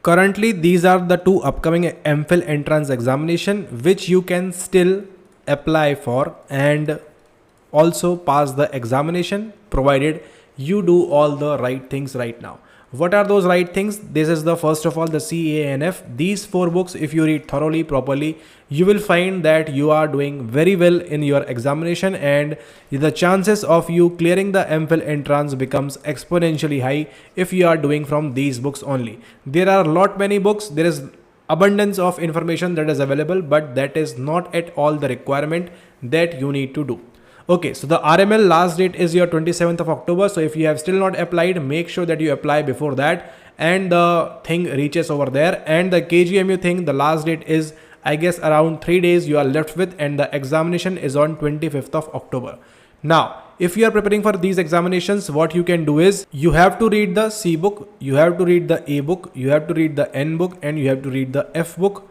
Currently, these are the two upcoming MPhil entrance examination which you can still apply for and also pass the examination provided you do all the right things right now. What are those right things? This is the first of all the CANF. These 4 books, if you read thoroughly, properly, you will find that you are doing very well in your examination and the chances of you clearing the MPhil entrance becomes exponentially high if you are doing from these books only. There are many books. There is abundance of information that is available, but that is not at all the requirement that you need to do. Okay, so the RML last date is your 27th of October. So if you have still not applied, make sure that you apply before that and the thing reaches over there. And the KGMU thing, the last date is, I guess, around 3 days you are left with, and the examination is on 25th of October. Now, if you are preparing for these examinations, what you can do is you have to read the C book, you have to read the A book, you have to read the N book, and you have to read the F book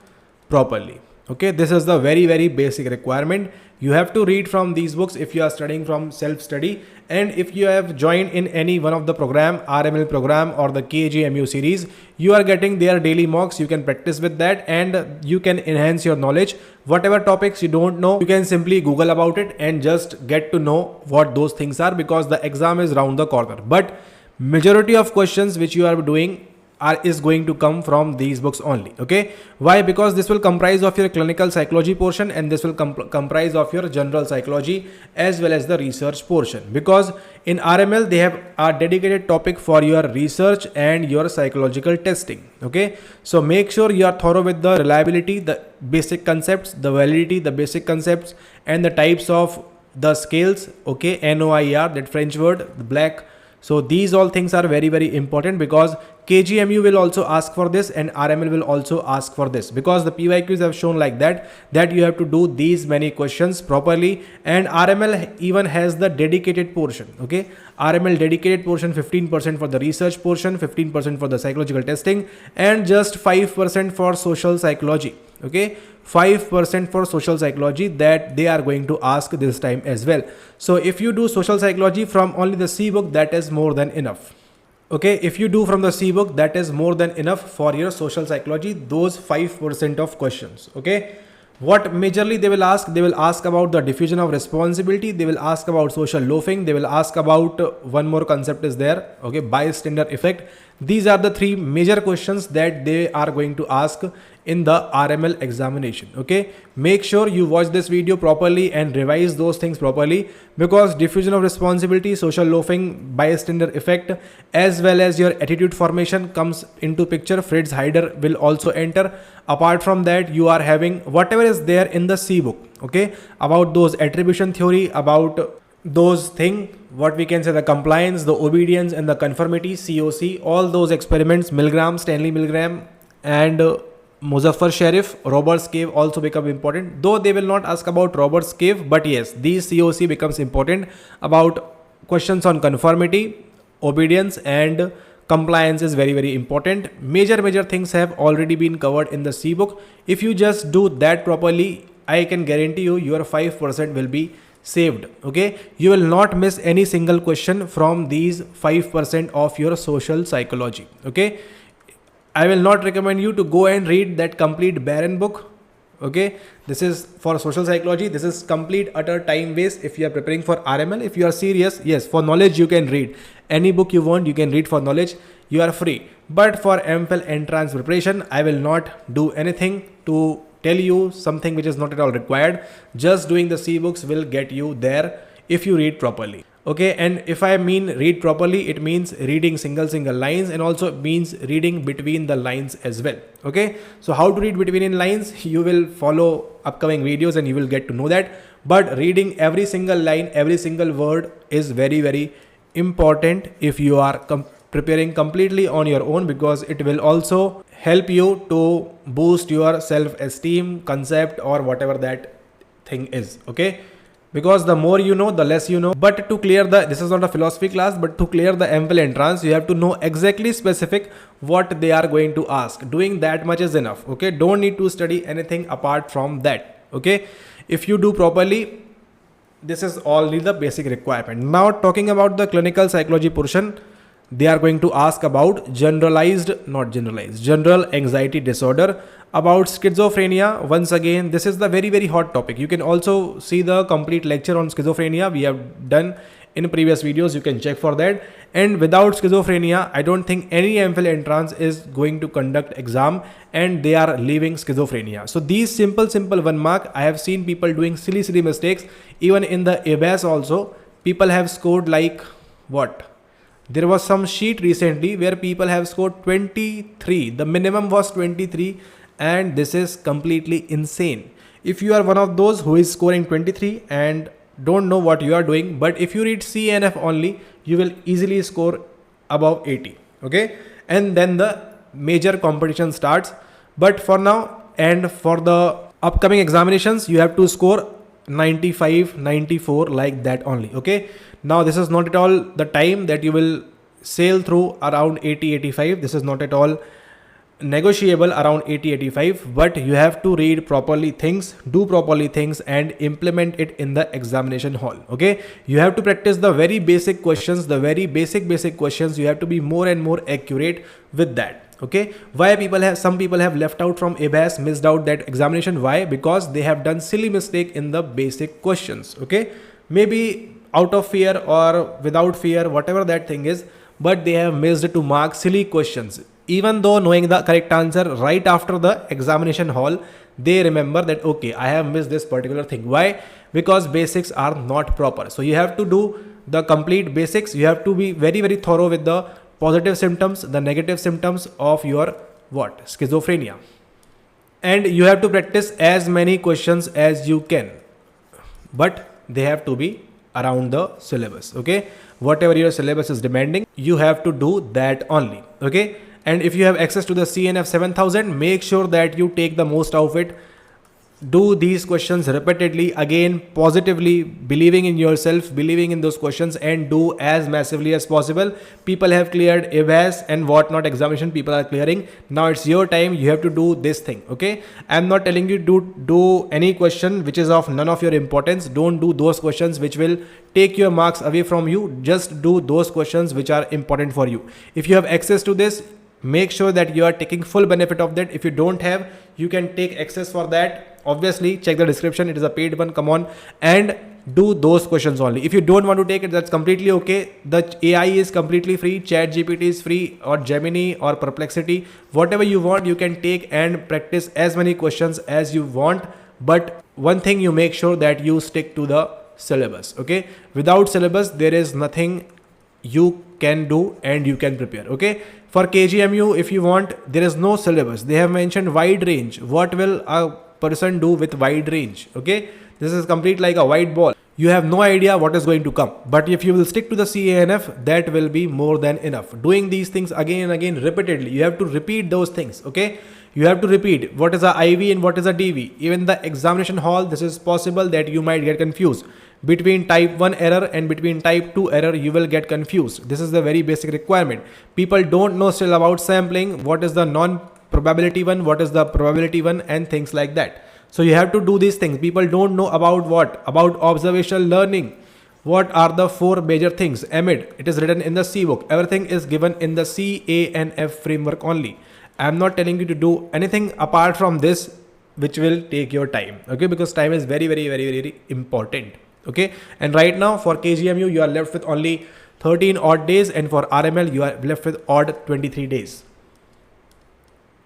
properly. Okay, this is the very basic requirement. You have to read from these books if you are studying from self-study, and if you have joined in any one of the program, RML program or the KGMU series, you are getting their daily mocks. You can practice with that and you can enhance your knowledge. Whatever topics you don't know, you can simply Google about it and just get to know what those things are, because the exam is round the corner. But majority of questions which you are doing is going to come from these books only. Okay, why? Because this will comprise of your clinical psychology portion and this will comprise of your general psychology as well as the research portion, because in RML they have a dedicated topic for your research and your psychological testing. Okay, so make sure you are thorough with the reliability, the basic concepts, the validity, the basic concepts, and the types of the scales. Okay, NOIR, that French word, the black. So these all things are very important, because KGMU will also ask for this and RML will also ask for this, because the PYQs have shown like that you have to do these many questions properly. And RML even has the dedicated portion. Okay, RML dedicated portion, 15% for the research portion, 15% for the psychological testing, and just 5% for social psychology. Okay, 5% for social psychology that they are going to ask this time as well. So if you do social psychology from only the C book, that is more than enough. Okay, if you do from the C book, that is more than enough for your social psychology, those 5% of questions. Okay, what majorly they will ask? They will ask about the diffusion of responsibility, they will ask about social loafing, they will ask about one more concept is there. Okay, bystander effect. These are the 3 major questions that they are going to ask in the RML examination. Okay, make sure you watch this video properly and revise those things properly, because diffusion of responsibility, social loafing, bystander effect, as well as your attitude formation comes into picture. Fritz Heider will also enter. Apart from that, you are having whatever is there in the C book. Okay, about those attribution theory, about those thing, what we can say, the compliance, the obedience, and the conformity, COC, all those experiments, Milgram, Stanley Milgram, and Muzaffar Sharif, Robert's cave also become important, though they will not ask about Robert's cave, but yes, these COC becomes important. About questions on conformity, obedience, and compliance is very important. Major things have already been covered in the C book. If you just do that properly, I can guarantee you your 5% will be saved. Okay, you will not miss any single question from these 5% of your social psychology. Okay, I will not recommend you to go and read that complete barren book. Okay, this is for social psychology. This is complete utter time waste if you are preparing for RML. If you are serious, yes, for knowledge you can read any book you want, you can read for knowledge, you are free. But for MPhil entrance preparation, I will not do anything to tell you something which is not at all required. Just doing the C books will get you there if you read properly. Okay, and if I mean read properly, it means reading single lines, and also means reading between the lines as well. Okay, so how to read between lines, you will follow upcoming videos and you will get to know that. But reading every single line, every single word is very important if you are preparing completely on your own, because it will also help you to boost your self-esteem, concept, or whatever that thing is. Okay, because the more you know, the less you know. But to clear this is not a philosophy class, but to clear the MPhil entrance, you have to know exactly specific what they are going to ask. Doing that much is enough. Okay, don't need to study anything apart from that. Okay, if you do properly, this is only the basic requirement. Now talking about the clinical psychology portion, they are going to ask about general anxiety disorder, about schizophrenia. Once again, this is the very hot topic. You can also see the complete lecture on schizophrenia we have done in previous videos. You can check for that. And without schizophrenia, I don't think any MPhil entrance is going to conduct exam and they are leaving schizophrenia. So these simple 1 mark, I have seen people doing silly mistakes. Even in the ihbas also, people have scored like what? There was some sheet recently where people have scored 23. The minimum was 23, and this is completely insane. If you are one of those who is scoring 23 and don't know what you are doing, but if you read CANF only, you will easily score above 80. Okay, and then the major competition starts. But for now and for the upcoming examinations, you have to score 95, 94 like that only. Okay, now this is not at all the time that you will sail through around 80, 85. This is not at all negotiable around 80, 85, but you have to read properly things, do properly things, and implement it in the examination hall. Okay, you have to practice the very basic questions, the very basic questions. You have to be more and more accurate with that. Okay, why some people have left out from ihbas, missed out that examination? Why? Because they have done silly mistake in the basic questions. Okay, maybe out of fear or without fear, whatever that thing is, but they have missed to mark silly questions. Even though knowing the correct answer right after the examination hall, they remember that okay, I have missed this particular thing. Why? Because basics are not proper. So you have to do the complete basics. You have to be very thorough with the positive symptoms, the negative symptoms of your schizophrenia, and you have to practice as many questions as you can, but they have to be around the syllabus. Okay, whatever your syllabus is demanding, you have to do that only. Okay, and if you have access to the CNF 7000, make sure that you take the most out of it. Do these questions repeatedly, again positively, believing in yourself, believing in those questions, and do as massively as possible. People have cleared ihbas and whatnot examination, people are clearing. Now it's your time, you have to do this thing. Okay, I'm not telling you to do any question which is of none of your importance. Don't do those questions which will take your marks away from you. Just do those questions which are important for you. If you have access to this, make sure that you are taking full benefit of that. If you don't have, you can take access for that. Obviously check the description, it is a paid one. Come on and do those questions only. If you don't want to take it, that's completely okay. The AI is completely free. ChatGPT is free, or Gemini or Perplexity, whatever you want, you can take and practice as many questions as you want. But one thing, you make sure that you stick to the syllabus. Okay, without syllabus there is nothing you can do and you can prepare. Okay, for KGMU, if you want, there is no syllabus. They have mentioned wide range. What will a person do with wide range? Okay, this is complete like a white ball. You have no idea what is going to come. But if you will stick to the CANF, that will be more than enough. Doing these things again and again repeatedly, you have to repeat those things. Okay, you have to repeat what is a IV and what is a DV. Even the examination hall, this is possible that you might get confused between type 1 error and between type 2 error. You will get confused. This is the very basic requirement. People don't know still about sampling, what is the non-probability one, what is the probability one, and things like that. So you have to do these things. People don't know about what? About observational learning. What are the 4 major things? AMID, it is written in the C book. Everything is given in the CANF framework only. I am not telling you to do anything apart from this which will take your time. Okay, because time is very important. Okay, and right now for KGMU you are left with only 13 odd days, and for RML you are left with odd 23 days.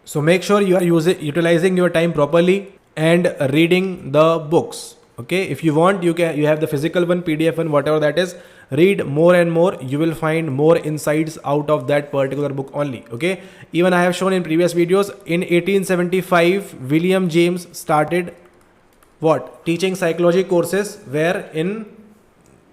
So make sure you are utilizing your time properly and reading the books. Okay, if you want, you have the physical one, PDF one, whatever that is. Read more and more. You will find more insights out of that particular book only. Okay, even I have shown in previous videos, in 1875 William James started teaching psychology courses where in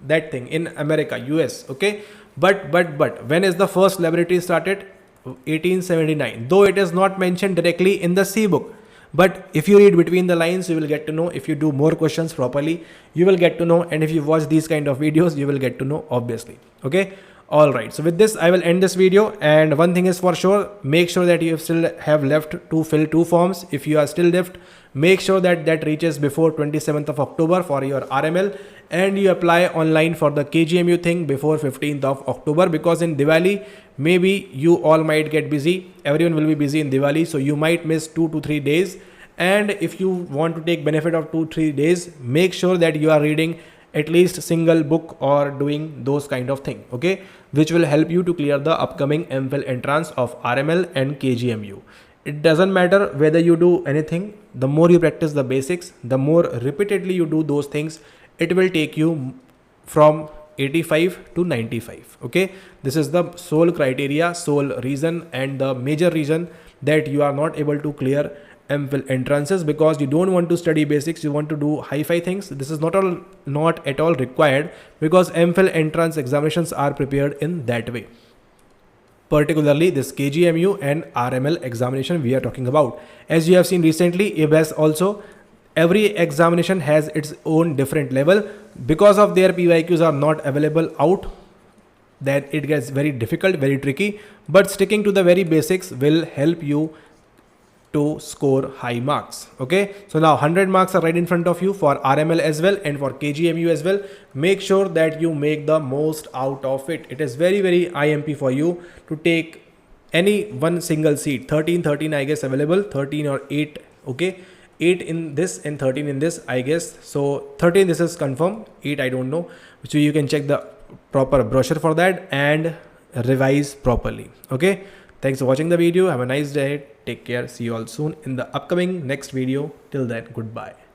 that thing in America, US. Okay, but when is the first laboratory started? 1879. Though it is not mentioned directly in the C book, but if you read between the lines, you will get to know. If you do more questions properly, you will get to know, and if you watch these kind of videos, you will get to know, obviously. Okay, All right, so with this I will end this video, and one thing is for sure, make sure that you still have left to fill 2 forms. If you are still left, make sure that that reaches before 27th of October for your RML, and you apply online for the KGMU thing before 15th of October, because in Diwali maybe you all might get busy, everyone will be busy in Diwali, so you might miss 2 to 3 days. And if you want to take benefit of 2-3 days, make sure that you are reading at least single book or doing those kind of thing, okay, which will help you to clear the upcoming MPhil entrance of RML and KGMU. It doesn't matter whether you do anything, the more you practice the basics, the more repeatedly you do those things, it will take you from 85 to 95. Okay, this is the sole criteria, sole reason, and the major reason that you are not able to clear MPhil entrances, because you don't want to study basics, you want to do hi-fi things. This is not at all required, because MPhil entrance examinations are prepared in that way. Particularly this KGMU and RML examination we are talking about. As you have seen recently, ihbas also, every examination has its own different level. Because of their PYQs are not available out, that it gets very difficult, very tricky, but sticking to the very basics will help you to score high marks. Okay, so now 100 marks are right in front of you for RML as well and for KGMU as well. Make sure that you make the most out of it. It is very IMP for you to take any one single seat. 13 I guess available, 13 or 8. Okay, 8 in this and 13 in this, I guess. So 13 this is confirmed, 8 I don't know, so you can check the proper brochure for that and revise properly. Okay, thanks for watching the video. Have a nice day. Take care. See you all soon in the upcoming next video. Till then, goodbye.